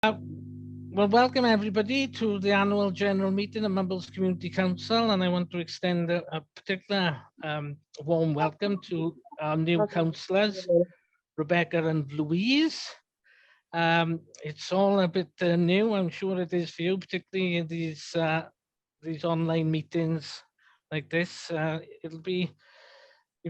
Well, welcome everybody to the annual general meeting of Mumbles Community Council, and I want to extend a particular warm welcome to our new councillors, Rebecca and Louise. It's all a bit new, I'm sure it is for you, particularly in these online meetings like this. You've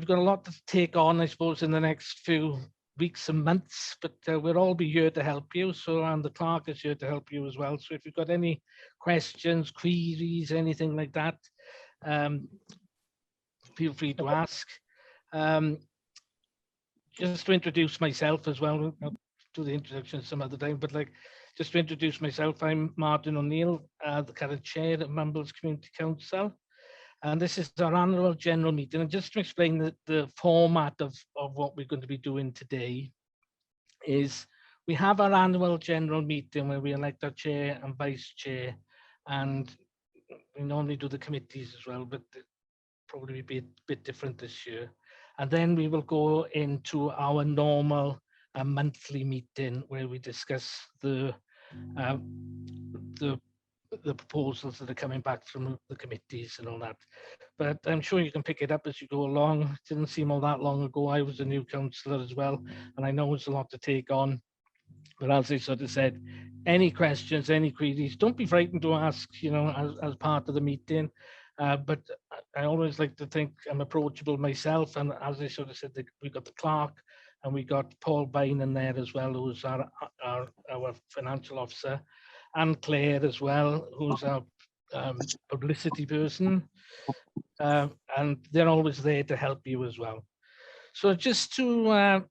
got a lot to take on, I suppose, in the next few weeks and months, but we'll all be here to help you. So, and the clerk is here to help you as well. So if you've got any questions, queries, anything like that, feel free to ask. Just to introduce myself as well, I'll do the introduction some other time, but just to introduce myself, I'm Martin O'Neill, the current chair of Mumbles Community Council. And this is our annual general meeting. And just to explain the format of what we're going to be doing today is we have our annual general meeting where we elect our chair and vice chair. And we normally do the committees as well, but probably be a bit different this year. And then we will go into our normal monthly meeting where we discuss the proposals that are coming back from the committees and all that. But I'm sure you can pick it up as you go along. It didn't seem all that long ago. I was a new councillor as well, and I know it's a lot to take on. But as I sort of said, any questions, any queries, don't be frightened to ask, as part of the meeting. But I always like to think I'm approachable myself. And as I sort of said, we got the clerk and we got Paul Bain in there as well, who's our financial officer, and Claire as well, who's our publicity person. And they're always there to help you as well. So just to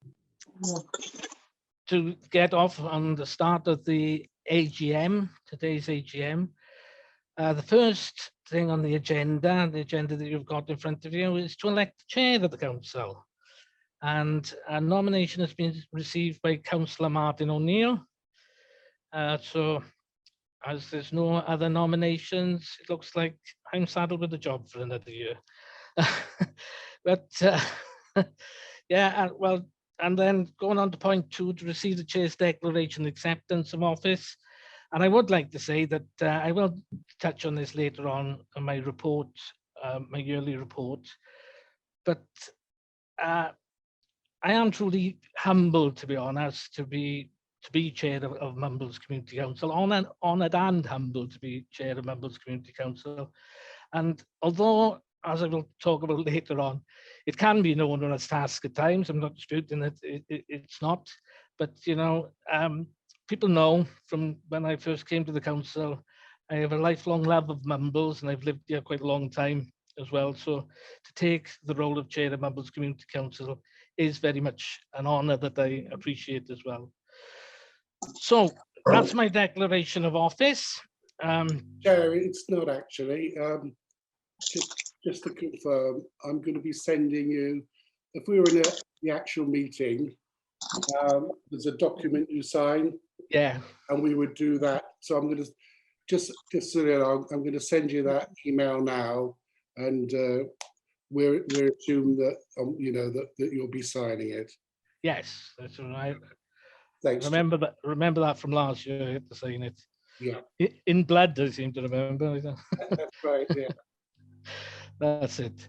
get off on the start of the AGM, today's AGM, the first thing on the agenda that you've got in front of you, is to elect the chair of the council. And a nomination has been received by Councillor Martin O'Neill. So as there's no other nominations, it looks like I'm saddled with a job for another year. But yeah, well, and then going on to point 2, to receive the chair's declaration of acceptance of office. And I would like to say that I will touch on this later on in my report, my yearly report. But I am truly humbled, to be honest, to be chair of Mumbles Community Council, honoured and humbled to be chair of Mumbles Community Council. And although, as I will talk about later on, it can be known as task at times, I'm not disputing that it's not, but people know from when I first came to the council, I have a lifelong love of Mumbles, and I've lived here quite a long time as well. So to take the role of chair of Mumbles Community Council is very much an honour that I appreciate as well. So that's my declaration of office. Chair, it's not actually. Just to confirm, I'm going to be sending you, if we were in the actual meeting, there's a document you sign. Yeah. And we would do that. So I'm going to just so you know, I'm going to send you that email now, and we're assumed that that you'll be signing it. Yes, that's right. Thanks. Remember that from last year. I had to sign it. Yeah. In blood, I seem to remember. That's right. Yeah. That's it.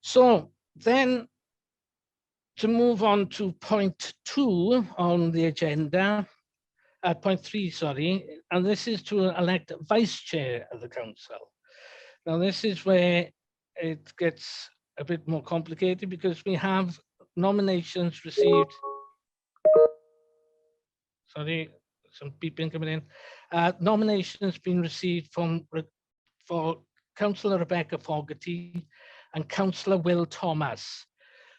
So then, to move on to point 2 on the agenda, point 3, sorry, and this is to elect vice chair of the council. Now, this is where it gets a bit more complicated because we have nominations received. Sorry, some beeping coming in. Nominations been received for Councillor Rebecca Fogarty and Councillor Will Thomas.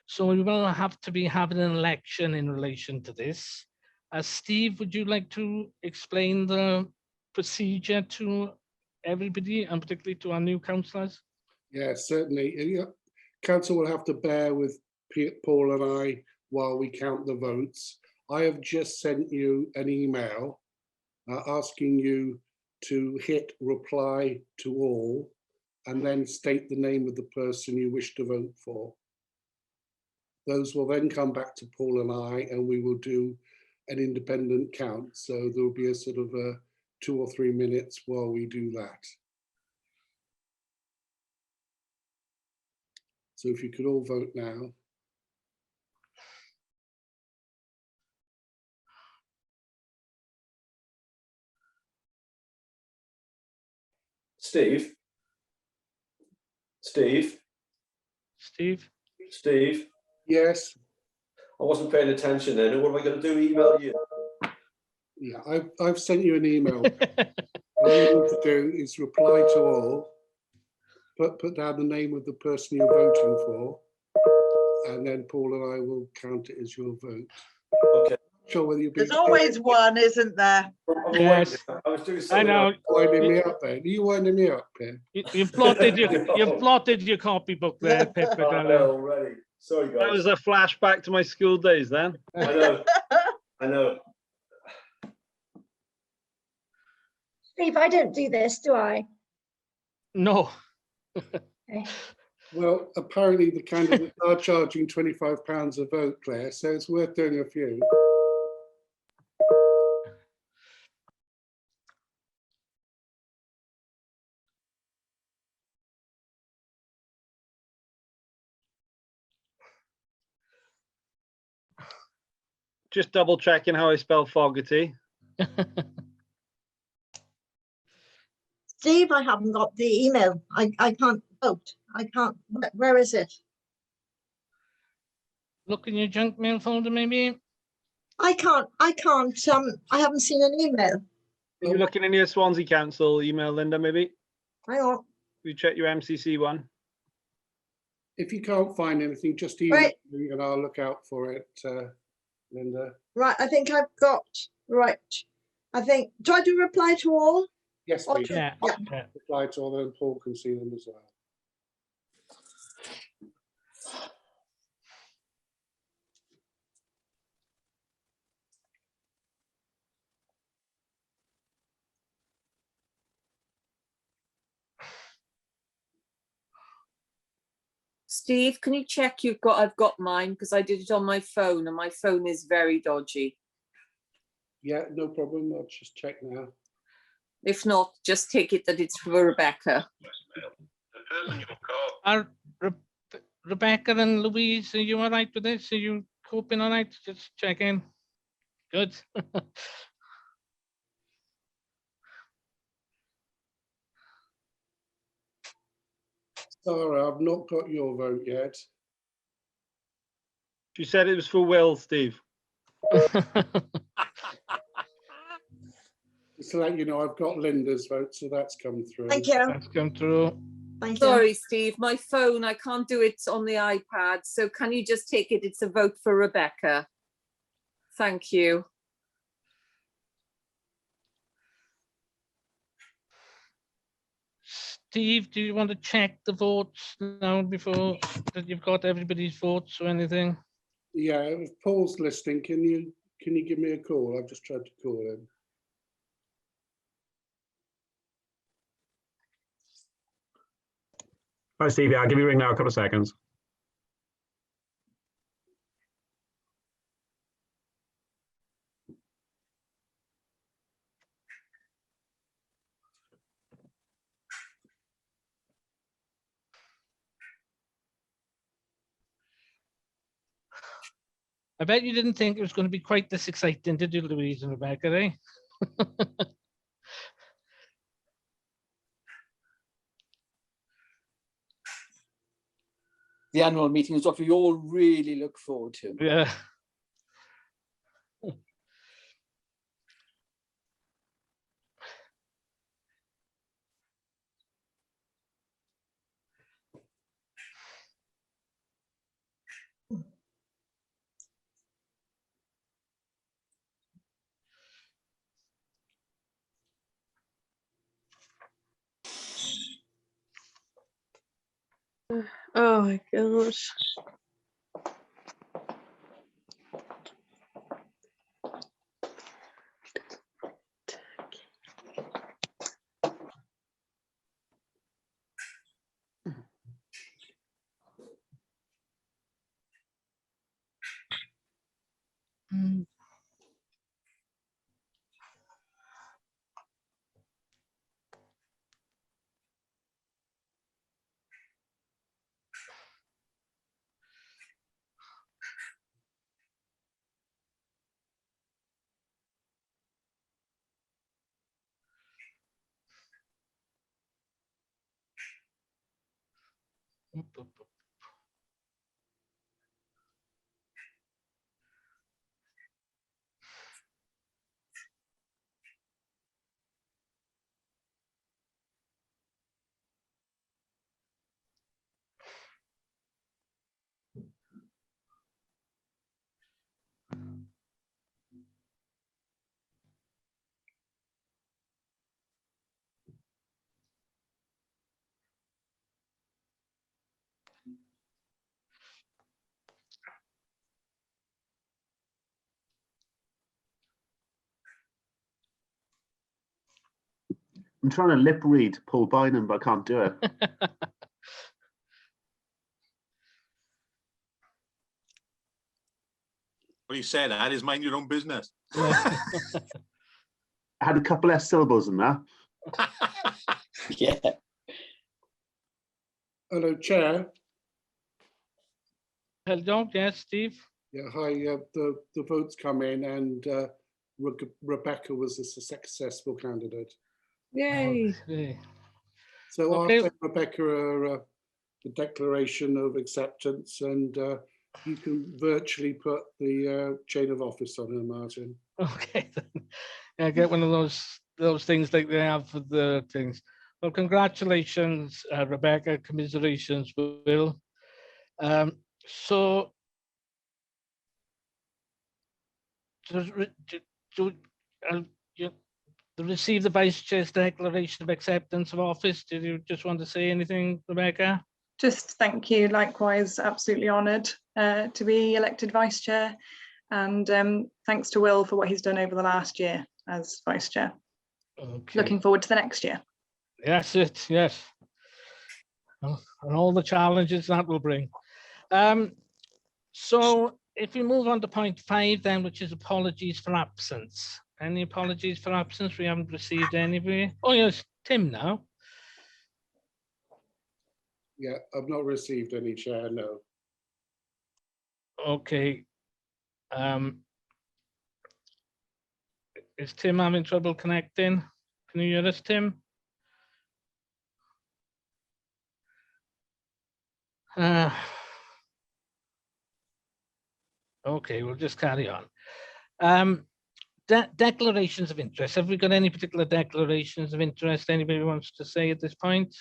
So we will have to be having an election in relation to this. Steve, would you like to explain the procedure to everybody, and particularly to our new councillors? Yeah, certainly. Council will have to bear with Paul and I while we count the votes. I have just sent you an email asking you to hit reply to all and then state the name of the person you wish to vote for. Those will then come back to Paul and I, and we will do an independent count. So there'll be a sort of 2 or 3 minutes while we do that. So if you could all vote now. Steve? Steve? Steve? Steve? Yes. I wasn't paying attention then. What am I going to do? Email you? Yeah, I've sent you an email. All you need to do is reply to all, put down the name of the person you're voting for, and then Paul and I will count it as your vote. Okay. Sure whether you've been. There's always one, isn't there? Yes. I was doing I something know. else. Winding me up, Ben. Are you winding me up, Ben? You've blotted your copybook there, Pip. I I don't know know. already. Sorry, That guys. was a flashback to my school days then. I know. I know. Steve, I don't do this, do I? No. Okay. Well, apparently the candidates are charging £25 a vote, Claire, so it's worth doing a few. Just double checking how I spell Fogarty. Steve, I haven't got the email. I can't vote. I can't. Where is it? Look in your junk mail folder, maybe. I can't. I haven't seen an email. Are you looking in your Swansea Council email, Linda, maybe? Hang on. You check your MCC one. If you can't find anything, just email Right. me and I'll look out for it, Linda. Right. I think I've got. Right. I think. Do I do reply to all? Yes, Oh, please. Yeah. Yeah. Yeah. Reply to all, and Paul can see them as well. Steve, can you check I've got mine, because I did it on my phone and my phone is very dodgy. Yeah, no problem. I'll just check now. If not, just take it that it's for Rebecca. Are Rebecca and Louise, are you all right with this? Are you coping all right? Just checking. Good. Sarah, I've not got your vote yet. She said it was for Will, Steve. Just to let you know, I've got Linda's vote, so that's come through. Thank you. That's come through. Thank you. Sorry, Steve, my phone, I can't do it on the iPad. So can you just take it? It's a vote for Rebecca. Thank you. Steve, do you want to check the votes now before that you've got everybody's votes or anything? Yeah, if Paul's listening, can you give me a call? I've just tried to call him. Hi, Stevie. I'll give you a ring now, a couple of seconds. I bet you didn't think it was going to be quite this exciting, did you, Louise and Rebecca, eh? The annual meeting is what we all really look forward to. Yeah. Oh my gosh. I'm trying to lip read Paul Bynum, but I can't do it. What you say that is mind your own business. I had a couple less syllables in that. Yeah. Hello, Chair. Hello, yes, Steve. Yeah, hi. The votes come in, and Rebecca was a successful candidate. Yay. Okay. So Okay. I'll send Rebecca the declaration of acceptance, and you can virtually put the chain of office on her, Martin. Okay, then. Yeah, get one of those things like they have for the things. Well, congratulations, Rebecca. Commiserations, Will. So, to receive the Vice Chair's declaration of acceptance of office, did you just want to say anything, Rebecca? Just thank you. Likewise, absolutely honoured to be elected Vice Chair. And thanks to Will for what he's done over the last year as Vice Chair. Okay. Looking forward to the next year. Yes, yes. And all the challenges that will bring. So if we move on to point 5 then, which is apologies for absence. Any apologies for absence? We haven't received any. Oh yes, Tim now. Yeah, I've not received any, Chair, no. Okay. Is Tim having trouble connecting? Can you hear us, Tim? Okay, we'll just carry on. Declarations of interest. Have we got any particular declarations of interest anybody wants to say at this point?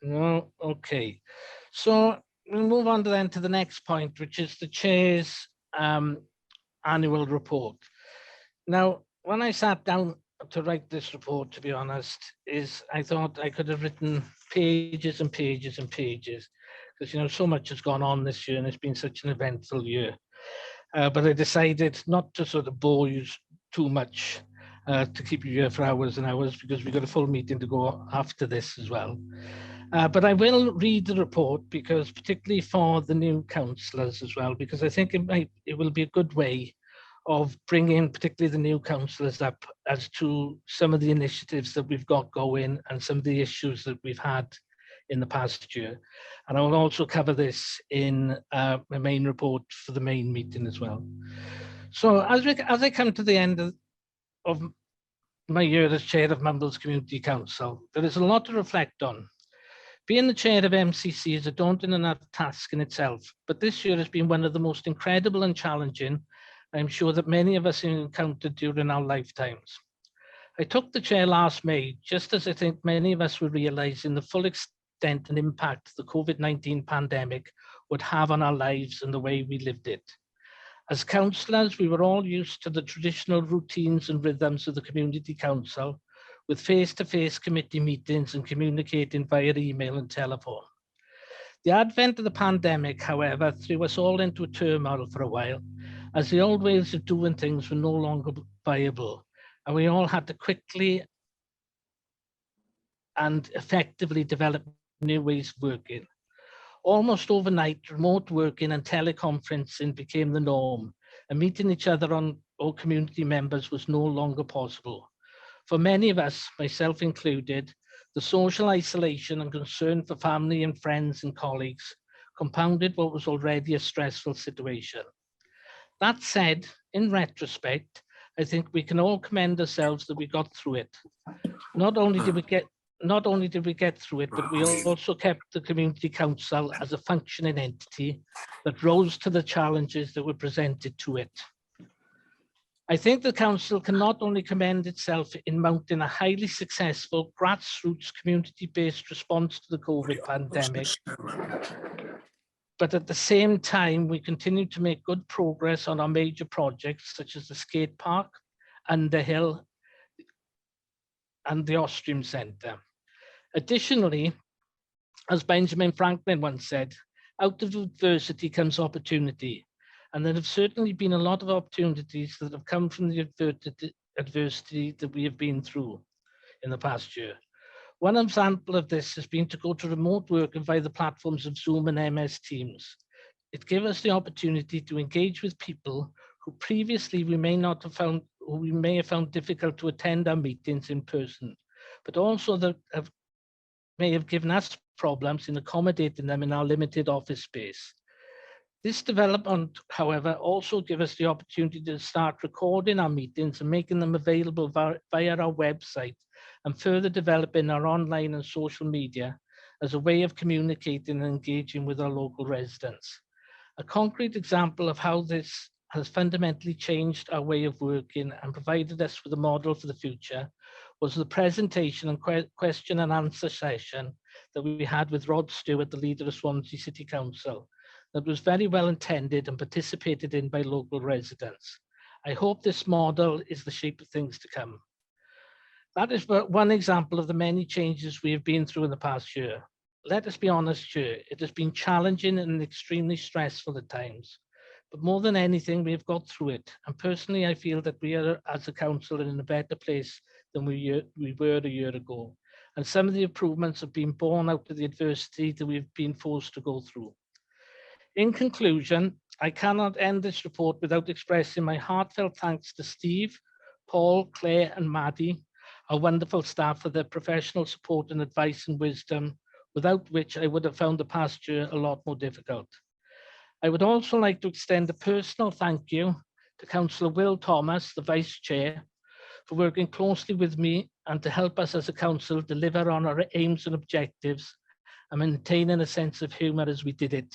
No, okay. So we'll move on then to the next point, which is the Chair's annual report. Now, when I sat down to write this report, to be honest, I thought I could have written pages and pages and pages, because so much has gone on this year and it's been such an eventful year. But I decided not to sort of bore you too much, to keep you here for hours and hours, because we've got a full meeting to go after this as well. But I will read the report, because particularly for the new councillors as well, because I think it will be a good way of bringing particularly the new councillors up as to some of the initiatives that we've got going and some of the issues that we've had in the past year. And I will also cover this in my main report for the main meeting as well. So as I come to the end of my year as chair of Mumbles Community Council, there is a lot to reflect on. Being the chair of MCC is a daunting enough task in itself, but this year has been one of the most incredible and challenging I'm sure that many of us have encountered during our lifetimes. I took the chair last May, just as I think many of us were realizing the full extent and impact the COVID-19 pandemic would have on our lives and the way we lived it. As councillors, we were all used to the traditional routines and rhythms of the community council, with face-to-face committee meetings and communicating via email and telephone. The advent of the pandemic, however, threw us all into a turmoil for a while, as the old ways of doing things were no longer viable, and we all had to quickly and effectively develop new ways of working. Almost overnight, remote working and teleconferencing became the norm, and meeting each other or community members was no longer possible. For many of us, myself included, the social isolation and concern for family and friends and colleagues compounded what was already a stressful situation. That said, in retrospect, I think we can all commend ourselves that we got through it. Not only did we get not only did we get through it, but we also kept the community council as a functioning entity that rose to the challenges that were presented to it. I think the council can not only commend itself in mounting a highly successful grassroots community-based response to the COVID pandemic, but at the same time, we continue to make good progress on our major projects such as the skate park, Underhill, and the Ostrom Centre. Additionally, as Benjamin Franklin once said, out of adversity comes opportunity. And there have certainly been a lot of opportunities that have come from the adversity that we have been through in the past year. One example of this has been to go to remote work via the platforms of Zoom and MS Teams. It gave us the opportunity to engage with people who previously we may have found difficult to attend our meetings in person, but also that may have given us problems in accommodating them in our limited office space. This development, however, also gave us the opportunity to start recording our meetings and making them available via our website, and further developing our online and social media as a way of communicating and engaging with our local residents. A concrete example of how this has fundamentally changed our way of working and provided us with a model for the future was the presentation and question and answer session that we had with Rod Stewart, the leader of Swansea City Council, that was very well intended and participated in by local residents. I hope this model is the shape of things to come. That is but one example of the many changes we have been through in the past year. Let us be honest here, it has been challenging and extremely stressful at times, but more than anything, we have got through it. And personally, I feel that we are, as a council, in a better place than we were a year ago. And some of the improvements have been born out of the adversity that we've been forced to go through. In conclusion, I cannot end this report without expressing my heartfelt thanks to Steve, Paul, Claire, and Maddie, our wonderful staff, for their professional support and advice and wisdom, without which I would have found the past year a lot more difficult. I would also like to extend a personal thank you to Councillor Will Thomas, the Vice Chair, for working closely with me and to help us as a council deliver on our aims and objectives and maintaining a sense of humour as we did it.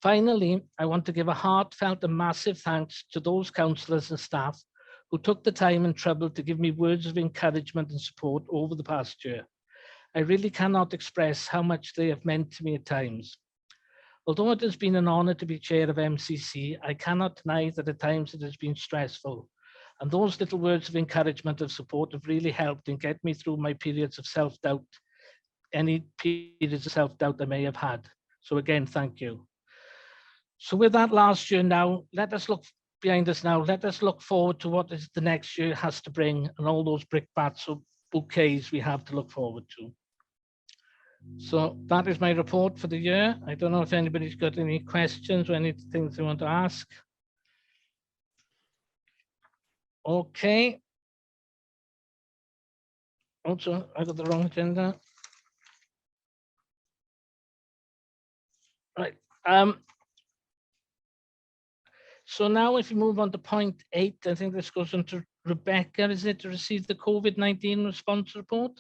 Finally, I want to give a heartfelt and massive thanks to those councillors and staff who took the time and trouble to give me words of encouragement and support over the past year. I really cannot express how much they have meant to me at times. Although it has been an honour to be chair of MCC, I cannot deny that at times it has been stressful. And those little words of encouragement and support have really helped and get me through my periods of self-doubt, any periods of self-doubt I may have had. So again, thank you. So with that last year now, let us look behind us now. Let us look forward to what is the next year has to bring and all those brickbats or bouquets we have to look forward to. So that is my report for the year. I don't know if anybody's got any questions or any things they want to ask. Okay. Also, I got the wrong agenda. Right. So now if you move on to point 8, I think this goes on to Rebecca, is it, to receive the COVID-19 response report?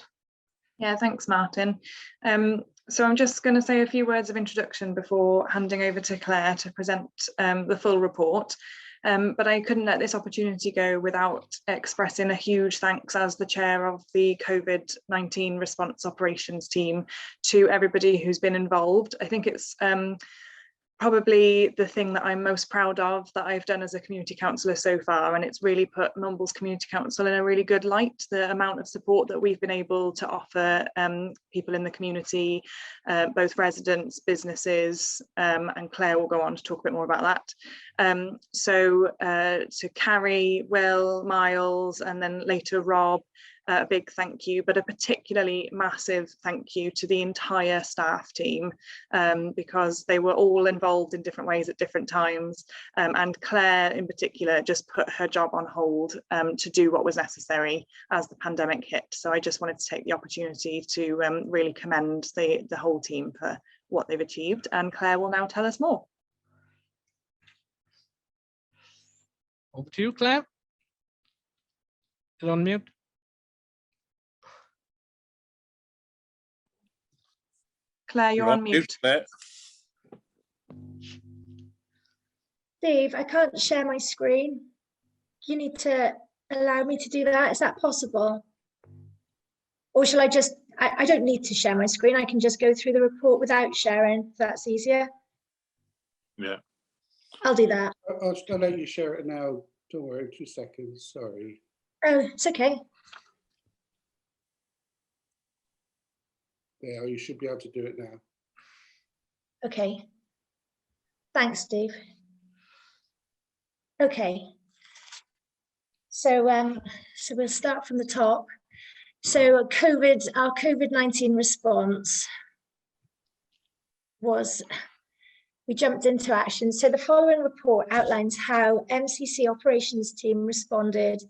Yeah, thanks, Martin. So I'm just going to say a few words of introduction before handing over to Claire to present the full report. But I couldn't let this opportunity go without expressing a huge thanks as the chair of the COVID-19 response operations team to everybody who's been involved. I think it's probably the thing that I'm most proud of that I've done as a community councillor so far, and it's really put Mumbles Community Council in a really good light. The amount of support that we've been able to offer people in the community, both residents, businesses, and Claire will go on to talk a bit more about that. So to Carrie, Will, Miles, and then later Rob, a big thank you, but a particularly massive thank you to the entire staff team, because they were all involved in different ways at different times, and Claire in particular just put her job on hold to do what was necessary as the pandemic hit. So I just wanted to take the opportunity to really commend the whole team for what they've achieved, and Claire will now tell us more. Over to you, Claire. You're on mute. Claire, you're on mute. Claire. Steve, I can't share my screen. You need to allow me to do that. Is that possible? Or shall I just, I don't need to share my screen. I can just go through the report without sharing, if that's easier. Yeah. I'll do that. I'll let you share it now. Don't worry, 2 seconds, sorry. Oh, it's okay. There, you should be able to do it now. Okay. Thanks, Steve. Okay. So, so we'll start from the top. So our COVID-19 response was, we jumped into action. So the following report outlines how MCC operations team responded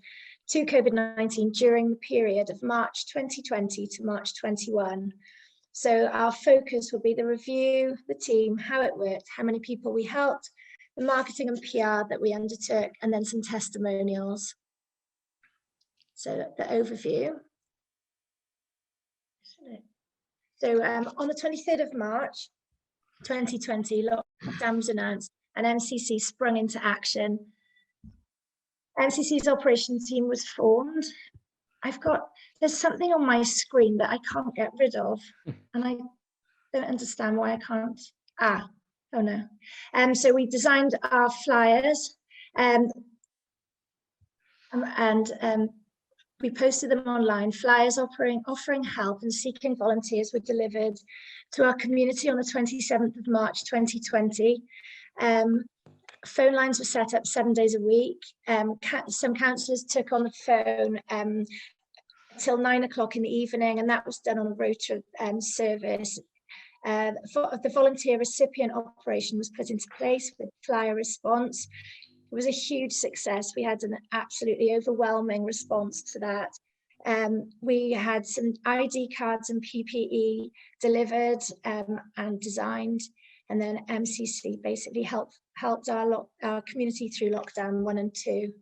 to COVID-19 during the period of March 2020 to March 21. So our focus will be the review, the team, how it worked, how many people we helped, the marketing and PR that we undertook, and then some testimonials. So the overview. So on the 23rd of March, 2020, lockdown was announced and MCC sprung into action. MCC's operations team was formed. There's something on my screen that I can't get rid of, and I don't understand why I can't. Oh no. So we designed our flyers and we posted them online. Flyers offering help and seeking volunteers were delivered to our community on the 27th of March 2020. Phone lines were set up 7 days a week. Some councillors took on the phone till 9 o'clock in the evening, and that was done on a rota service. The volunteer recipient operation was put into place with flyer response. It was a huge success. We had an absolutely overwhelming response to that. We had some ID cards and PPE delivered and designed, and then MCC basically helped our community through lockdown 1 and 2.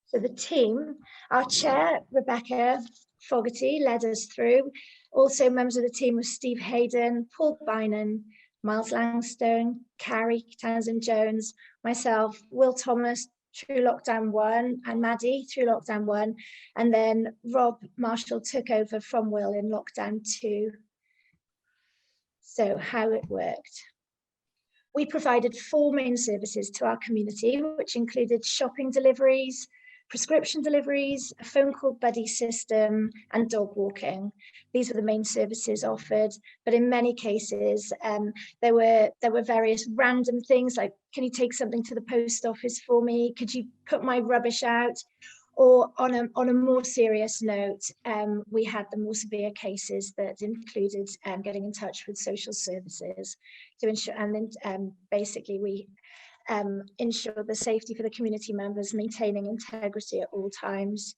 So the team, our chair, Rebecca Fogarty, led us through. Also members of the team were Steve Hayden, Paul Bynan, Miles Langstone, Carrie Townsend-Jones, myself, Will Thomas through lockdown 1, and Maddie through lockdown 1. And then Rob Marshall took over from Will in lockdown 2. So how it worked. We provided 4 main services to our community, which included shopping deliveries, prescription deliveries, a phone call buddy system, and dog walking. These were the main services offered, but in many cases, there were various random things like, can you take something to the post office for me? Could you put my rubbish out? Or on a more serious note, we had the more severe cases that included getting in touch with social services to ensure, and then basically we ensure the safety for the community members, maintaining integrity at all times.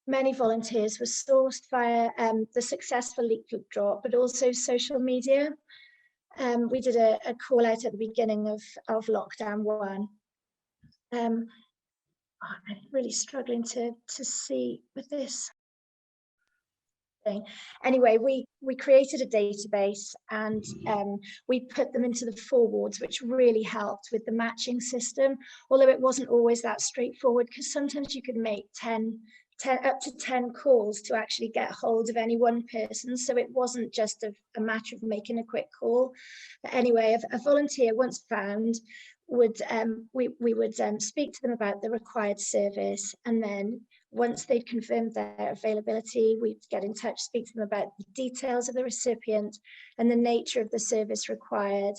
Many volunteers were sourced via the successful leaflet drop, but also social media. We did a call out at the beginning of lockdown 1. I'm really struggling to see with this thing. Anyway, we created a database and we put them into the 4 wards, which really helped with the matching system, although it wasn't always that straightforward, because sometimes you could make 10 up to 10 calls to actually get hold of any one person. So it wasn't just a matter of making a quick call. But anyway, a volunteer once found would we would speak to them about the required service, and then once they'd confirmed their availability, we'd get in touch, speak to them about the details of the recipient and the nature of the service required.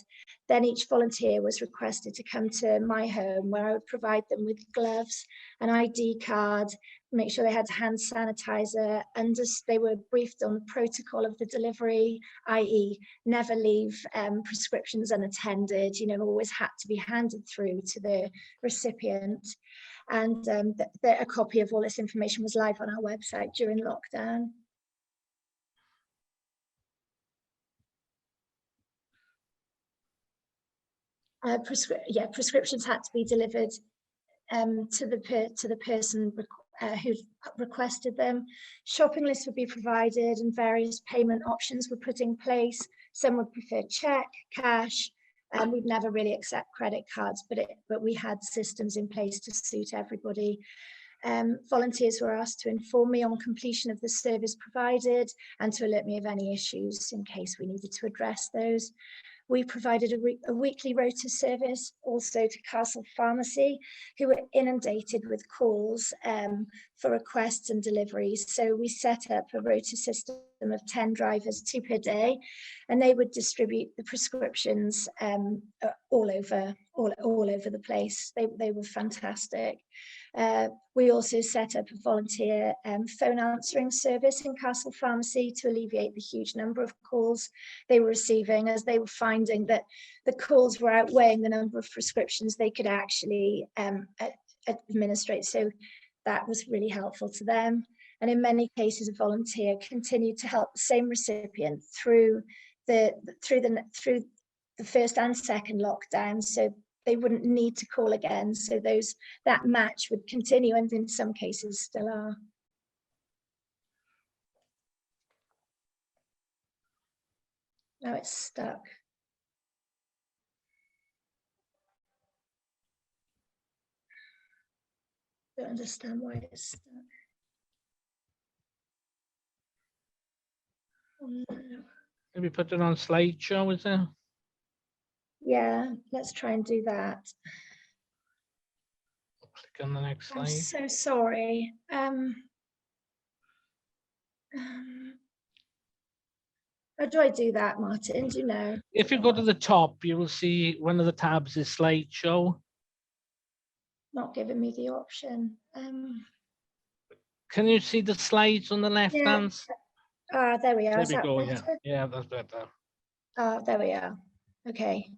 Then each volunteer was requested to come to my home, where I would provide them with gloves, an ID card, make sure they had hand sanitizer, and they were briefed on the protocol of the delivery, i.e. never leave prescriptions unattended, always had to be handed through to the recipient. And a copy of all this information was live on our website during lockdown. Prescriptions had to be delivered to the person who requested them. Shopping lists would be provided and various payment options were put in place. Some would prefer check, cash, and we'd never really accept credit cards, but we had systems in place to suit everybody. Volunteers were asked to inform me on completion of the service provided and to alert me of any issues in case we needed to address those. We provided a weekly rota service also to Castle Pharmacy, who were inundated with calls for requests and deliveries. So we set up a rota system of 10 drivers, 2 per day, and they would distribute the prescriptions all over the place. They were fantastic. We also set up a volunteer phone answering service in Castle Pharmacy to alleviate the huge number of calls they were receiving, as they were finding that the calls were outweighing the number of prescriptions they could actually administrate. So that was really helpful to them. And in many cases, a volunteer continued to help the same recipient through the first and second lockdown. So they wouldn't need to call again. So that match would continue, and in some cases still are. Now it's stuck. Don't understand why it's stuck. Oh, no. Maybe put it on slideshow, is there? Yeah, let's try and do that. Click on the next I'm slide. so sorry. How do I do that, Martin? Do you know? If you go to the top, you will see one of the tabs is slideshow. Not giving me the option. Can you see the slides on the left hand? There we are. There Is we that go, yeah. better? Yeah, that's better. There we are. Okay.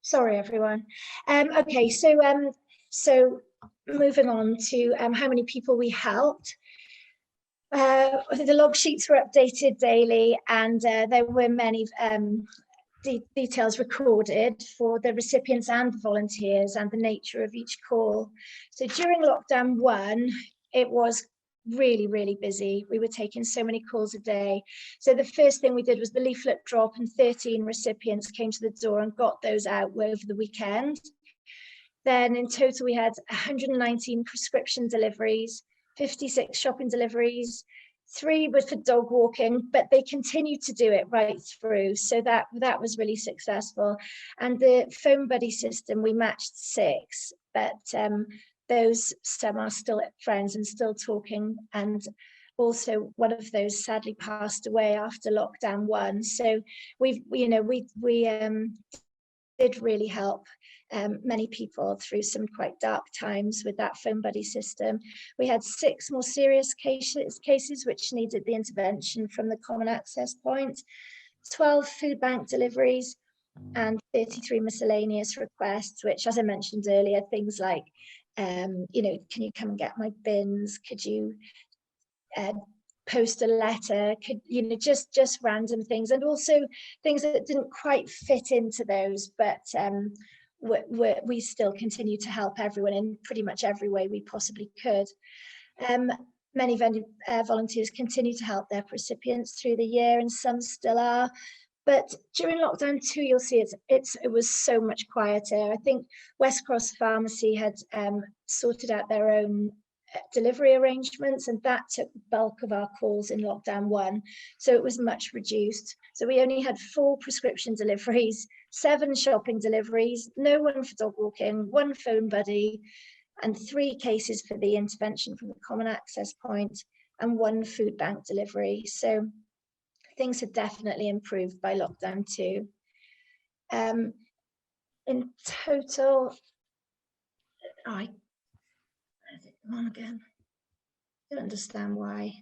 Sorry, everyone. Okay, so moving on to how many people we helped. The log sheets were updated daily, and there were many details recorded for the recipients and the volunteers and the nature of each call. So during lockdown 1, it was really, really busy. We were taking so many calls a day. So the first thing we did was the leaflet drop, and 13 recipients came to the door and got those out over the weekend. Then in total, we had 119 prescription deliveries, 56 shopping deliveries, 3 were for dog walking, but they continued to do it right through. So that was really successful. And the phone buddy system, we matched 6, but those some are still friends and still talking. And also one of those sadly passed away after lockdown 1. So we did really help many people through some quite dark times with that phone buddy system. We had 6 more serious cases which needed the intervention from the common access point, 12 food bank deliveries, and 33 miscellaneous requests, which, as I mentioned earlier, things like, can you come and get my bins? Could you post a letter? Could, just random things, and also things that didn't quite fit into those, but we still continue to help everyone in pretty much every way we possibly could. Many volunteers continue to help their recipients through the year, and some still are. But during lockdown 2, you'll see it was so much quieter. I think West Cross Pharmacy had sorted out their own delivery arrangements, and that took the bulk of our calls in lockdown 1. So it was much reduced. So we only had 4 prescription deliveries, 7 shopping deliveries, no one for dog walking, 1 phone buddy, and 3 cases for the intervention from the common access point, and 1 food bank delivery. So things had definitely improved by lockdown 2. In total, on again. I don't understand why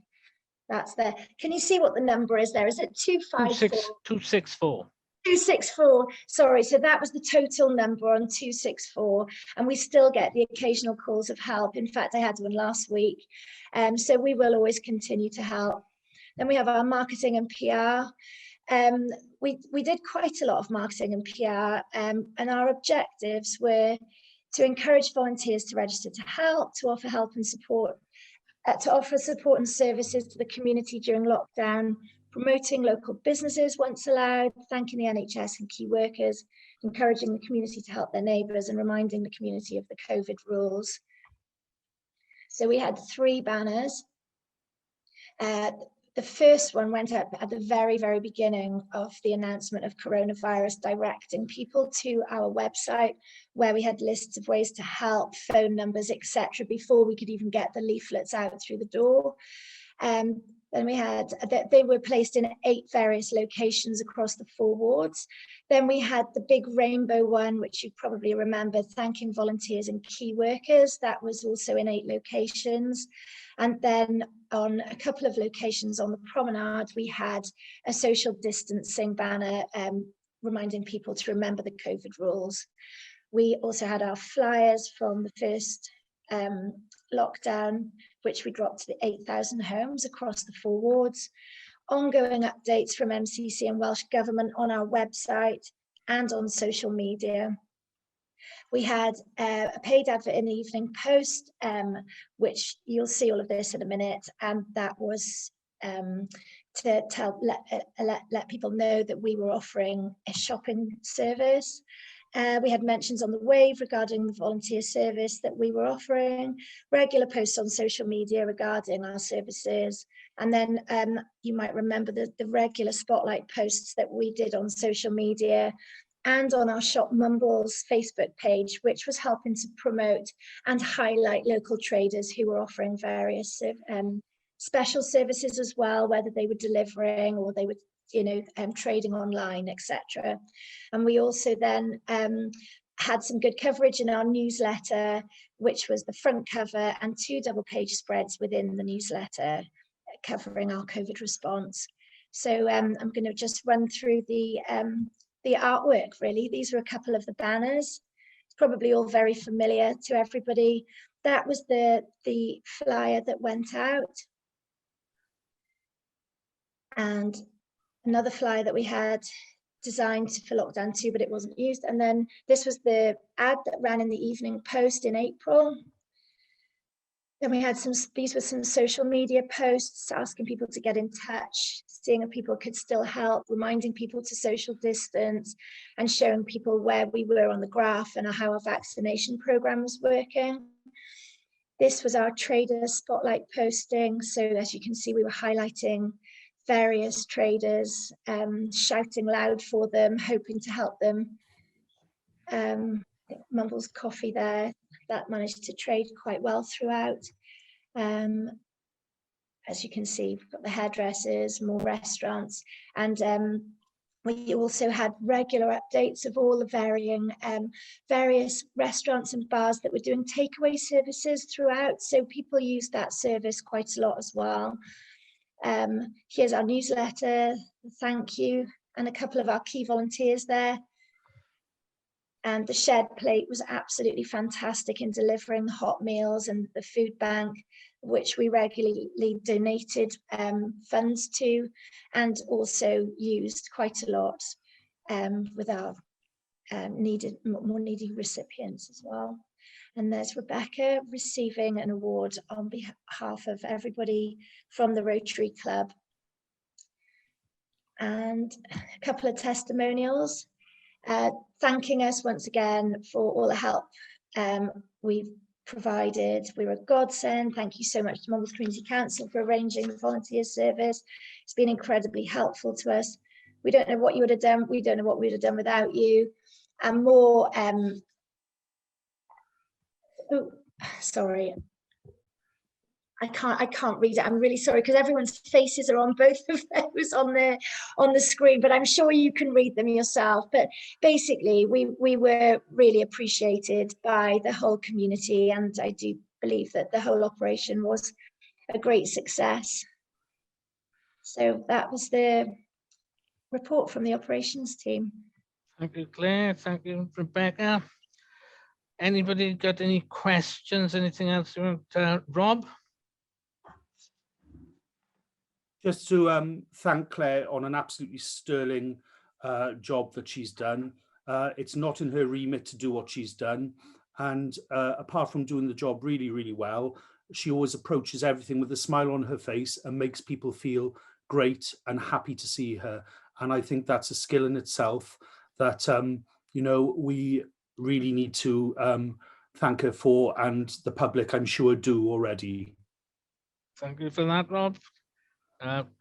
that's there. Can you see what the number is there? Is it 254? 264. 264. Sorry, so that was the total number on 264, and we still get the occasional calls of help. In fact, I had one last week. So we will always continue to help. Then we have our marketing and PR. We did quite a lot of marketing and PR, and our objectives were to encourage volunteers to register to help, to offer help and support, to offer support and services to the community during lockdown, promoting local businesses once allowed, thanking the NHS and key workers, encouraging the community to help their neighbours and reminding the community of the COVID rules. So we had 3 banners. The first one went up at the very, very beginning of the announcement of coronavirus, directing people to our website where we had lists of ways to help, phone numbers, etc., before we could even get the leaflets out through the door. Then we had, they were placed in 8 various locations across the 4 wards. Then we had the big rainbow one, which you probably remember, thanking volunteers and key workers. That was also in 8 locations. And then on a couple of locations on the promenade, we had a social distancing banner reminding people to remember the COVID rules. We also had our flyers from the first lockdown, which we dropped to the 8,000 homes across the 4 wards. Ongoing updates from MCC and Welsh Government on our website and on social media. We had a paid advert in the Evening Post, which you'll see all of this in a minute, and that was to let people know that we were offering a shopping service. We had mentions on the Wave regarding the volunteer service that we were offering, regular posts on social media regarding our services, and then you might remember the regular spotlight posts that we did on social media and on our Shop Mumbles Facebook page, which was helping to promote and highlight local traders who were offering various special services as well, whether they were delivering or they were trading online, etc. And we also then had some good coverage in our newsletter, which was the front cover and 2 double-page spreads within the newsletter covering our COVID response. So I'm going to just run through the artwork, really. These were a couple of the banners. It's probably all very familiar to everybody. That was the flyer that went out. And another flyer that we had designed for lockdown 2, but it wasn't used. And then this was the ad that ran in the Evening Post in April. Then we had these were some social media posts asking people to get in touch, seeing if people could still help, reminding people to social distance, and showing people where we were on the graph and how our vaccination program was working. This was our trader spotlight posting. So as you can see, we were highlighting various traders, shouting loud for them, hoping to help them. Mumbles Coffee there, that managed to trade quite well throughout. As you can see, we've got the hairdressers, more restaurants, and we also had regular updates of all the varying various restaurants and bars that were doing takeaway services throughout. So people used that service quite a lot as well. Here's our newsletter, thank you, and a couple of our key volunteers there. And the shared plate was absolutely fantastic in delivering the hot meals and the food bank, which we regularly donated funds to, and also used quite a lot with our more needy recipients as well. And there's Rebecca receiving an award on behalf of everybody from the Rotary Club. And a couple of testimonials, thanking us once again for all the help we've provided. We were a godsend. Thank you so much to Mumbles Community Council for arranging the volunteer service. It's been incredibly helpful to us. We don't know what you would have done. We don't know what we would have done without you. And more, oh, sorry. I can't read it. I'm really sorry because everyone's faces are on both of those on the screen, but I'm sure you can read them yourself. But basically, we were really appreciated by the whole community, and I do believe that the whole operation was a great success. So that was the report from the operations team. Thank you, Claire. Thank you, Rebecca. Anybody got any questions? Anything else you want, Rob? Just to thank Claire on an absolutely sterling job that she's done. It's not in her remit to do what she's done, And apart from doing the job really, really well, she always approaches everything with a smile on her face and makes people feel great and happy to see her. And I think that's a skill in itself that, you know, we really need to thank her for, and the public, I'm sure, do already. Thank you for that, Rob.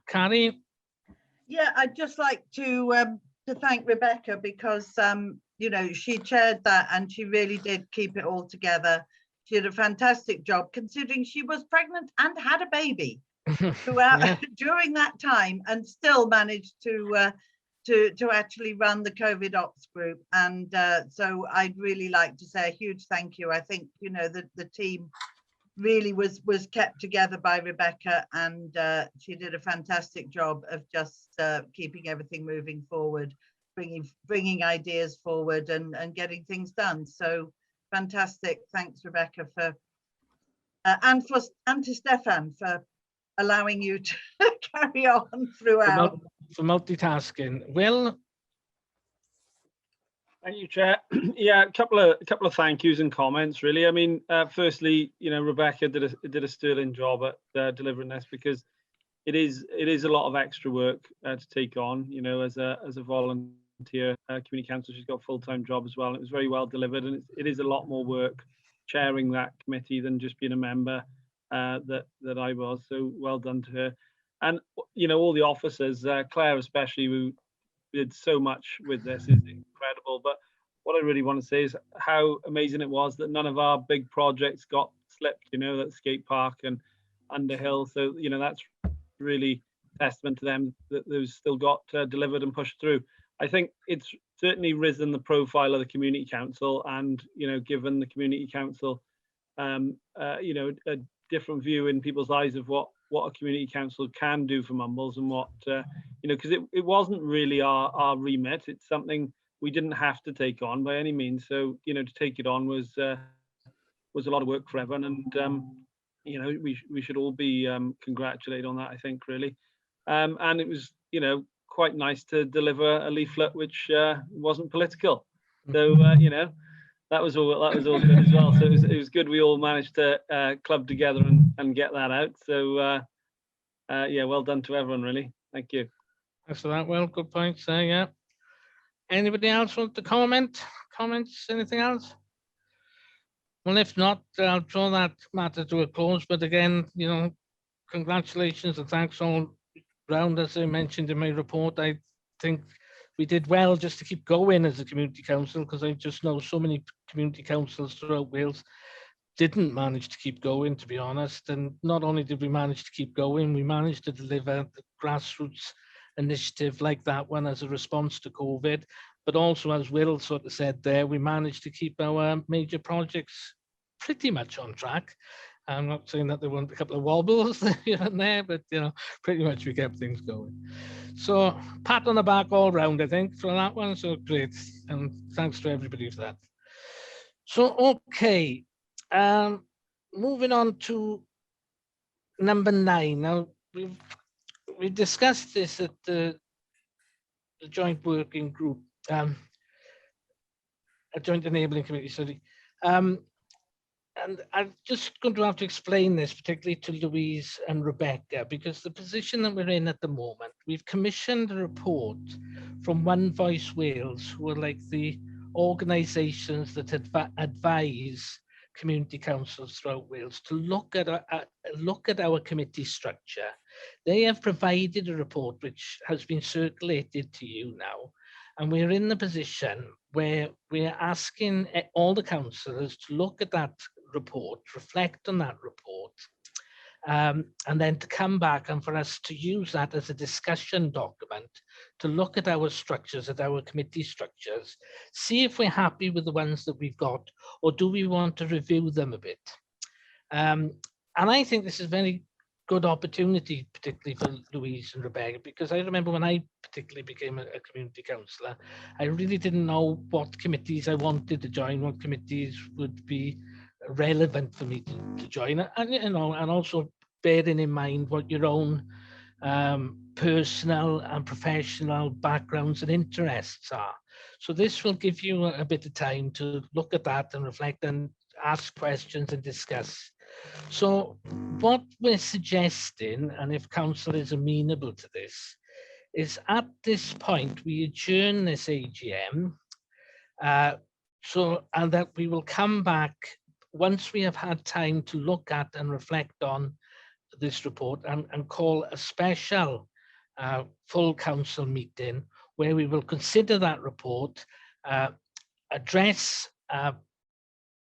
Carrie? Yeah, I'd just like to thank Rebecca because, you know, she chaired that and she really did keep it all together. She did a fantastic job considering she was pregnant and had a baby throughout during that time, and still managed to actually run the COVID ops group. And so I'd really like to say a huge thank you. I think, you know, the team really was kept together by Rebecca, and she did a fantastic job of just keeping everything moving forward, bringing ideas forward and getting things done. So fantastic. Thanks, Rebecca, for and to Stefan for allowing you to carry on throughout. For multitasking. Will? Thank you, Chair. Yeah, a couple of thank yous and comments, really. I mean, firstly, you know, Rebecca did a sterling job at delivering this, because it is a lot of extra work to take on. You know, as a volunteer community council, she's got a full-time job as well. And it was very well delivered, and it is a lot more work chairing that committee than just being a member that I was. So well done to her, and you know, all the officers, Claire especially, who did so much with this, is incredible. But what I really want to say is how amazing it was that none of our big projects got slipped, you know, that skate park and Underhill. So, you know, that's really testament to them that those still got delivered and pushed through. I think it's certainly risen the profile of the community council, and, you know, given the community council, you know, a different view in people's eyes of what a community council can do for Mumbles, and what, you know, because it wasn't really our remit. It's something we didn't have to take on by any means. So, you know, to take it on was a lot of work for everyone, and you know, we should all be congratulated on that, I think, really. And it was, you know, quite nice to deliver a leaflet which wasn't political. So you know, that was all good as well. So it was good we all managed to club together and get that out. So yeah, well done to everyone, really. Thank you. Thanks for that, Will. Good points there, yeah. Anybody else want to comment? Comments, anything else? Well, if not, I'll draw that matter to a close. But again, you know, congratulations and thanks all round. As I mentioned in my report, I think we did well just to keep going as a community council, because I just know so many community councils throughout Wales didn't manage to keep going, to be honest. And not only did we manage to keep going, we managed to deliver the grassroots initiative like that one as a response to COVID. But also, as Will sort of said there, we managed to keep our major projects pretty much on track. I'm not saying that there weren't a couple of wobbles here and there, but, you know, pretty much we kept things going. So pat on the back all round, I think, for that one. So great. And thanks to everybody for that. So, okay. Moving on to number 9. Now, we discussed this at the joint working group, a joint enabling committee, sorry. And I'm just going to have to explain this, particularly to Louise and Rebecca, because the position that we're in at the moment, we've commissioned a report from One Voice Wales, who are like the organisations that advise community councils throughout Wales, to look at our committee structure. They have provided a report which has been circulated to you now, and we're in the position where we're asking all the councillors to look at that report, reflect on that report, and then to come back and for us to use that as a discussion document to look at our structures, at our committee structures, see if we're happy with the ones that we've got, or do we want to review them a bit. And I think this is a very good opportunity, particularly for Louise and Rebecca, because I remember when I particularly became a community councillor, I really didn't know what committees I wanted to join, what committees would be relevant for me to join, and, you know, and also bearing in mind what your own personal and professional backgrounds and interests are. So this will give you a bit of time to look at that and reflect and ask questions and discuss. So what we're suggesting, and if council is amenable to this, is at this point we adjourn this AGM, and that we will come back once we have had time to look at and reflect on this report, and call a special full council meeting where we will consider that report, address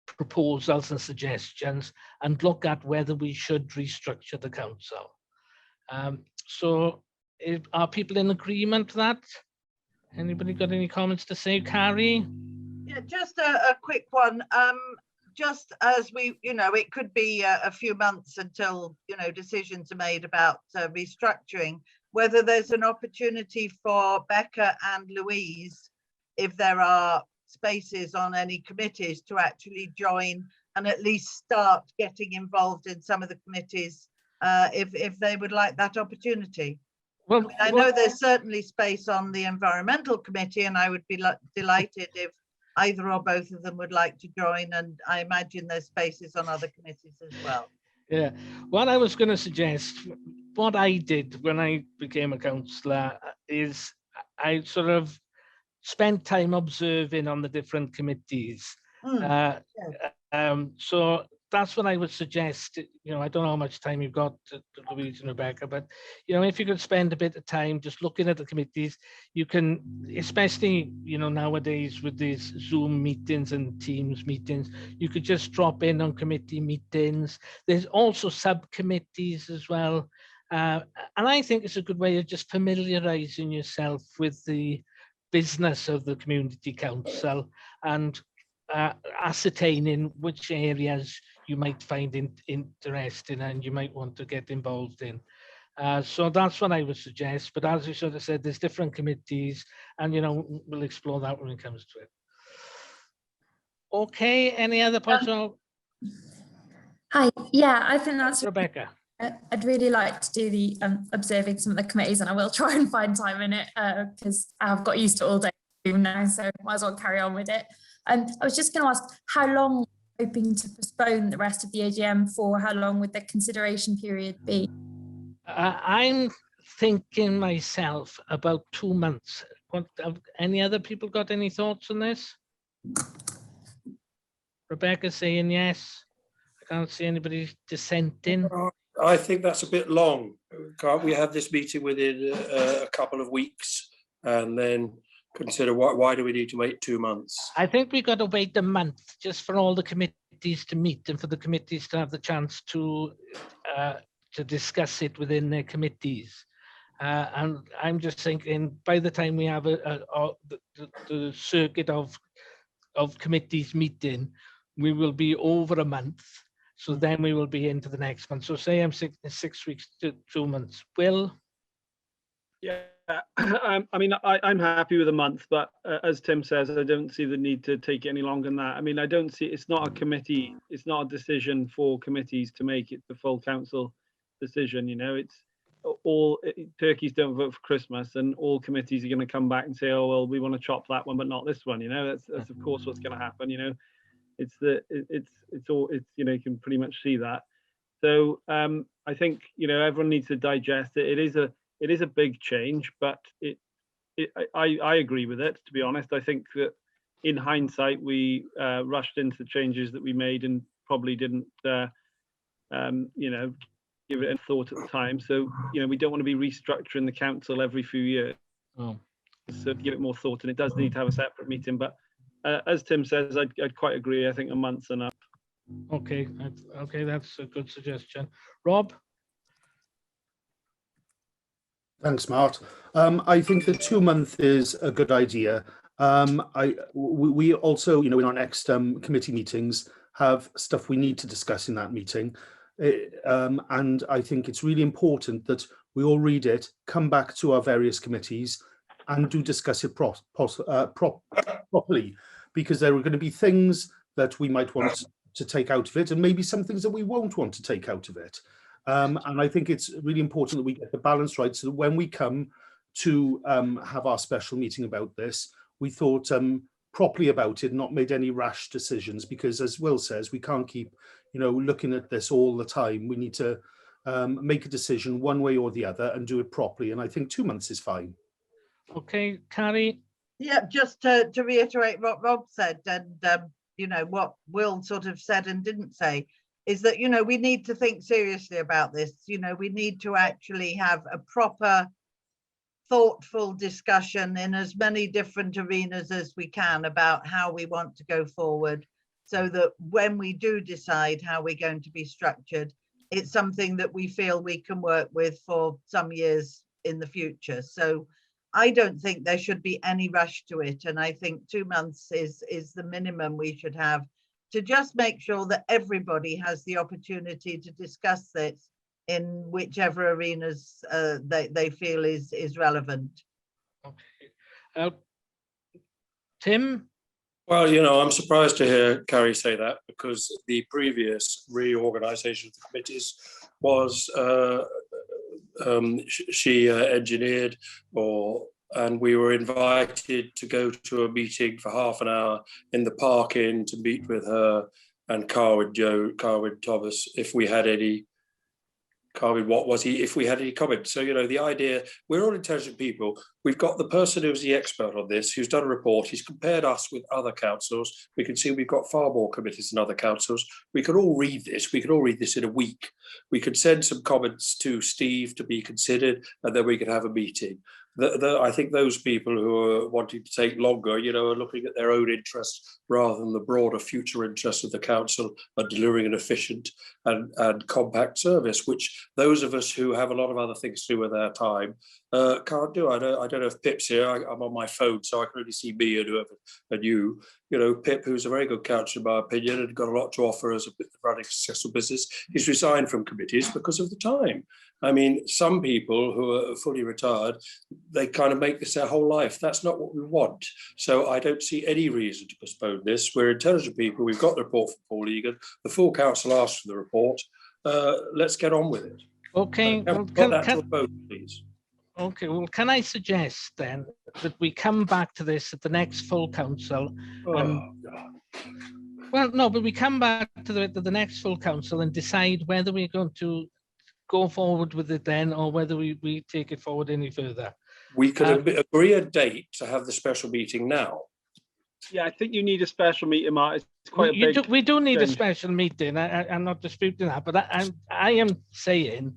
proposals and suggestions, and look at whether we should restructure the council. So are people in agreement with that? Anybody got any comments to say? Carrie? Yeah, just a quick one. Just as we, it could be a few months until, decisions are made about restructuring, whether there's an opportunity for Becca and Louise, if there are spaces on any committees, to actually join and at least start getting involved in some of the committees, if they would like that opportunity. Well, I know there's certainly space on the environmental committee, and I would be delighted if either or both of them would like to join, and I imagine there's spaces on other committees as well. Yeah, what I was going to suggest, what I did when I became a councillor is I sort of spent time observing on the different committees. So that's what I would suggest. I don't know how much time you've got, Louise and Rebecca, but if you could spend a bit of time just looking at the committees, you can, especially nowadays with these Zoom meetings and Teams meetings, you could just drop in on committee meetings. There's also subcommittees as well, and I think it's a good way of just familiarising yourself with the business of the community council and ascertaining which areas you might find interesting and you might want to get involved in. So that's what I would suggest. But as we sort of said, there's different committees, and we'll explore that when it comes to it. Okay, any other points? Hi, yeah, I think that's Rebecca. I'd really like to do the observing some of the committees, and I will try and find time in it because I've got used to all day now, so might as well carry on with it. I was just going to ask, how long hoping to postpone the rest of the AGM for? How long would the consideration period be? I'm thinking myself about 2 months. Any other people got any thoughts on this? Rebecca saying yes. I can't see anybody dissenting. I think that's a bit long. Can't we have this meeting within a couple of weeks and then consider why do we need to wait 2 months? I think we've got to wait a month just for all the committees to meet and for the committees to have the chance to discuss it within their committees. And I'm just thinking by the time we have the circuit of committees meeting, we will be over a month. So then we will be into the next month. So say I'm 6 weeks to 2 months. Will? Yeah, I mean, I'm happy with a month, but as Tim says, I don't see the need to take it any longer than that. I mean, I don't see, it's not a committee, it's not a decision for committees to make it the full council decision, it's all, turkeys don't vote for Christmas, and all committees are going to come back and say, oh, well, we want to chop that one, but not this one, that's of course what's going to happen, it's all, you can pretty much see that. So I think, everyone needs to digest it. It is a big change, but I agree with it, to be honest. I think that in hindsight, we rushed into the changes that we made and probably didn't, give it a thought at the time. So, we don't want to be restructuring the council every few years. Oh. So to give it more thought, and it does need to have a separate meeting. But as Tim says, I'd quite agree. I think a month's enough. Okay, that's a good suggestion. Rob? Thanks, Mart. I think the 2 month is a good idea. We also, in our next committee meetings, have stuff we need to discuss in that meeting. And I think it's really important that we all read it, come back to our various committees and do discuss it properly, because there are going to be things that we might want to take out of it, and maybe some things that we won't want to take out of it. And I think it's really important that we get the balance right, so that when we come to have our special meeting about this, we thought properly about it, not made any rash decisions, because as Will says, we can't keep, looking at this all the time. We need to make a decision one way or the other and do it properly. And I think 2 months is fine. Okay, Carrie. Yeah, just to reiterate what Rob said, and what Will sort of said and didn't say, is that we need to think seriously about this. We need to actually have a proper, thoughtful discussion in as many different arenas as we can about how we want to go forward, so that when we do decide how we're going to be structured, it's something that we feel we can work with for some years in the future. So I don't think there should be any rush to it, and I think 2 months is the minimum we should have to just make sure that everybody has the opportunity to discuss this in whichever arenas they feel is relevant. Okay. Tim? Well, I'm surprised to hear Carrie say that, because the previous reorganisation of the committees was she engineered, and we were invited to go to a meeting for half an hour in the Park Inn to meet with her and Carwyn Thomas if we had any. Carwyn, if we had any comments. So, the idea, we're all intelligent people. We've got the person who's the expert on this, who's done a report. He's compared us with other councils. We can see we've got far more committees than other councils. We could all read this. We could all read this in a week. We could send some comments to Steve to be considered, and then we could have a meeting. I think those people who are wanting to take longer, are looking at their own interests rather than the broader future interests of the council and delivering an efficient and compact service, which those of us who have a lot of other things to do with our time can't do. I don't know if Pip's here. I'm on my phone, so I can only see me and whoever and you. Pip, who's a very good councillor in my opinion and got a lot to offer as a running a successful business, he's resigned from committees because of the time. I mean, some people who are fully retired, they kind of make this their whole life. That's not what we want. So I don't see any reason to postpone this. We're intelligent people. We've got the report from Paul Egan. The full council asked for the report. Let's get on with it. Okay. Put that to a vote, please. Okay, well, can I suggest then that we come back to this at the next full council? Well, no, but we come back to the next full council and decide whether we're going to go forward with it then, or whether we take it forward any further. We could agree a date to have the special meeting now. Yeah, I think you need a special meeting, Mark. It's quite a big we do need a change. special meeting. I'm not disputing that, but I am saying,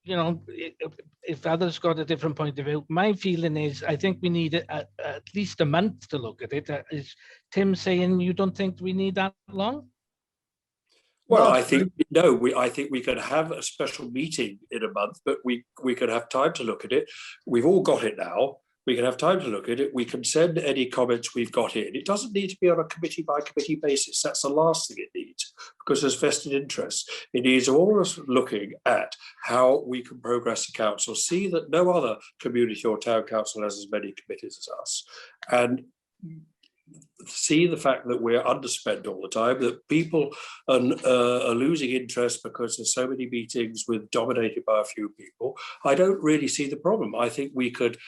if others got a different point of view, my feeling is I think we need at least a month to look at it. Is Tim saying you don't think we need that long? Well, I think I think we could have a special meeting in a month, but we could have time to look at it. We've all got it now. We can have time to look at it. We can send any comments we've got in. It doesn't need to be on a committee by committee basis. That's the last thing it needs, because there's vested interests. It needs all of us looking at how we can progress the council, see that no other community or town council has as many committees as us, and see the fact that we're underspent all the time, that people are losing interest because there's so many meetings dominated by a few people. I don't really see the problem. I think we could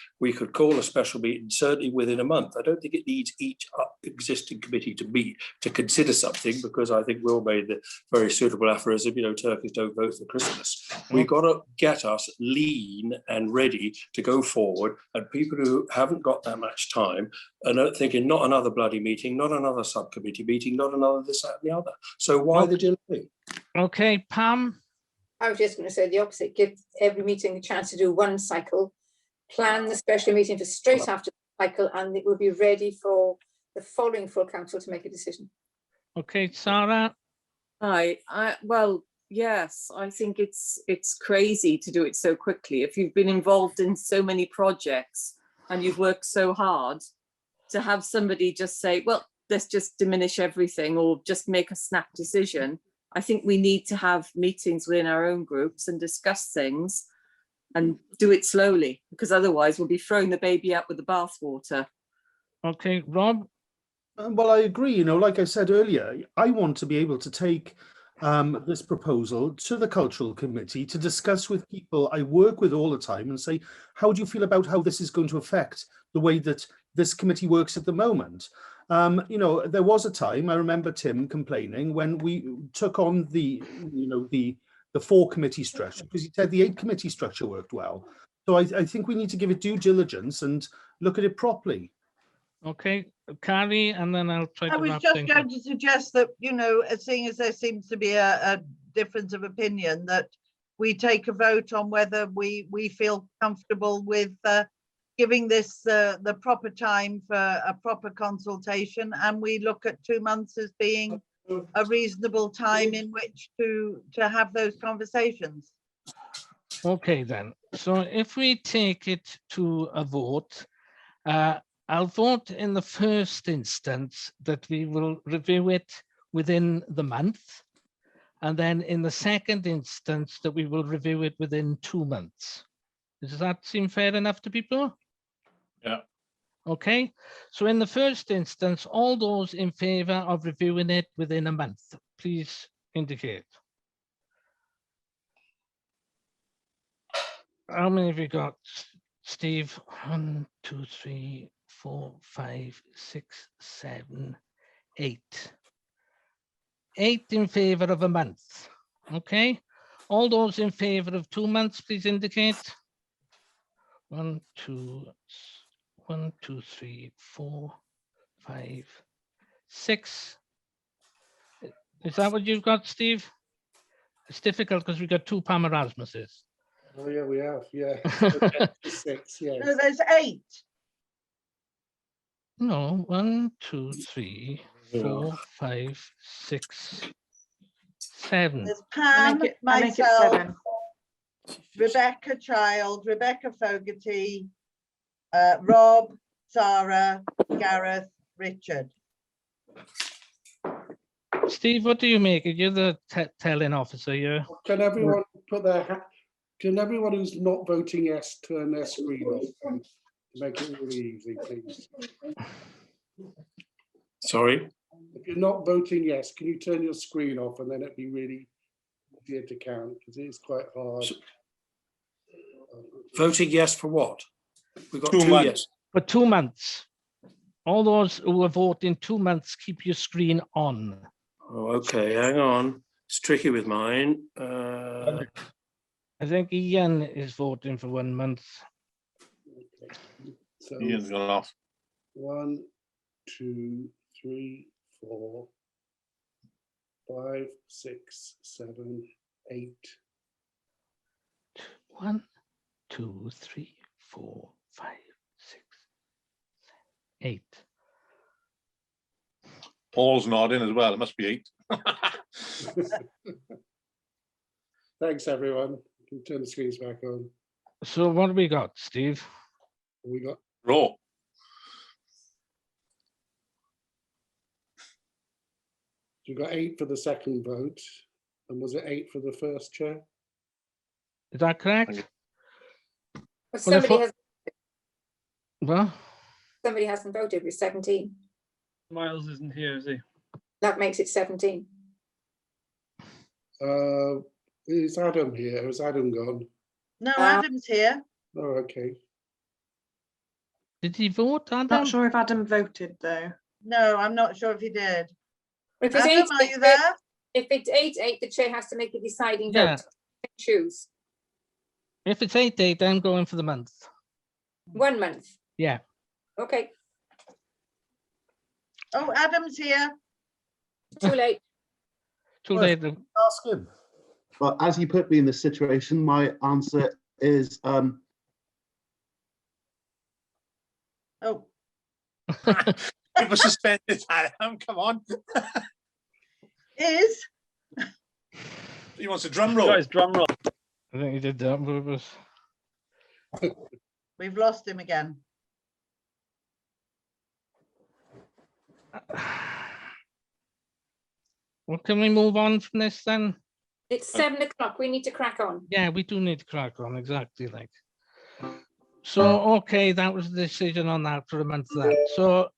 call a special meeting certainly within a month. I don't think it needs each existing committee to meet to consider something, because I think Will made the very suitable aphorism, turkeys don't vote for Christmas. We've got to get us lean and ready to go forward, and people who haven't got that much time and are thinking, not another bloody meeting, not another subcommittee meeting, not another this, that, and the other. So why the delay? Okay, Pam. I was just going to say the opposite. Give every meeting a chance to do one cycle, plan the special meeting for straight after the cycle, and it will be ready for the following full council to make a decision. Okay, Sarah. Well, yes, I think it's crazy to do it so quickly. If you've been involved in so many projects and you've worked so hard, to have somebody just say, well, let's just diminish everything or just make a snap decision. I think we need to have meetings within our own groups and discuss things and do it slowly, because otherwise we'll be throwing the baby out with the bathwater. Okay, Rob? Well, I agree. Like I said earlier, I want to be able to take this proposal to the Cultural Committee to discuss with people I work with all the time and say, how do you feel about how this is going to affect the way that this committee works at the moment. You know, there was a time, I remember Tim complaining when we took on the 4-committee structure, because he said the 8-committee structure worked well. So I think we need to give it due diligence and look at it properly. Okay, Carrie, and then I'll try to I was wrap just things going up. to suggest that, you know, seeing as there seems to be a difference of opinion, that we take a vote on whether we feel comfortable with giving this the proper time for a proper consultation, and we look at 2 months as being a reasonable time in which to have those conversations. Okay, then. So if we take it to a vote, I'll vote in the first instance that we will review it within the month. And then in the second instance that we will review it within 2 months. Does that seem fair enough to people? Yeah. Okay, so in the first instance, all those in favour of reviewing it within a month, please indicate. How many have you got, Steve? 1, 2, 3, 4, 5, 6, 7, 8. 8 in favour of a month. Okay, all those in favour of 2 months, please indicate. 1, 2, 3, 4, 5, 6. Is that what you've got, Steve? It's difficult because we've got 2 Pam Erasmuses. Oh yeah, we have. Yeah. 6. Yes. No, there's 8. No, 1, 2, 3, 4, 5, 6, 7. There's Pam, I make it myself, 7. Rebecca Child, Rebecca Fogarty, Rob, Sarah, Gareth, Richard. Steve, what do you make? You're the telling officer. You're... Can everyone put their can everyone who's not voting yes turn their screen off and make it really easy, please? Sorry? If you're not voting yes, can you turn your screen off, and then it'd be really easier to count, because it's quite hard. Voting yes for what? We've got 2 2 months. yes. For 2 months. All those who are voting 2 months, keep your screen on. Oh, okay, hang on. It's tricky with mine. I think Ian is voting for 1 month. So Ian's gone off. 1, 2, 3, 4, 5, 6, 7, 8. 1, 2, 3, 4, 5, 6, 7, 8. Paul's nodding as well. It must be 8. Thanks, everyone. You can turn the screens back on. So what have we got, Steve? We got Raw. you got 8 for the second vote, and was it 8 for the first, Chair? Is that correct? But Well, if somebody what- has, Well, somebody hasn't voted with 17. Miles isn't here, is he? That makes it 17. Is Adam here? Is Adam gone? No, Adam's here. Oh, okay. did he vote, Adam? Not sure if Adam voted though. No, I'm not sure if he did. If it's Adam, 8, are you there? If it's 8-8, the chair has to make a deciding Yeah. vote. Choose If it's 8-8, I'm going for the month. 1 month. Yeah. Okay, Oh, Adam's here. too late. Too Well, late. Ask him. Well, as you put me in this situation, my answer is Oh, Keep us suspended, Adam. Come on. is. He wants a drum Got roll. his drum roll. I think he did that on purpose. We've lost him again. Well, can we move on from this then? It's 7 o'clock. We need to crack on. Yeah, we do need to crack on, exactly like. So, okay, that was the decision on that for a month of that. So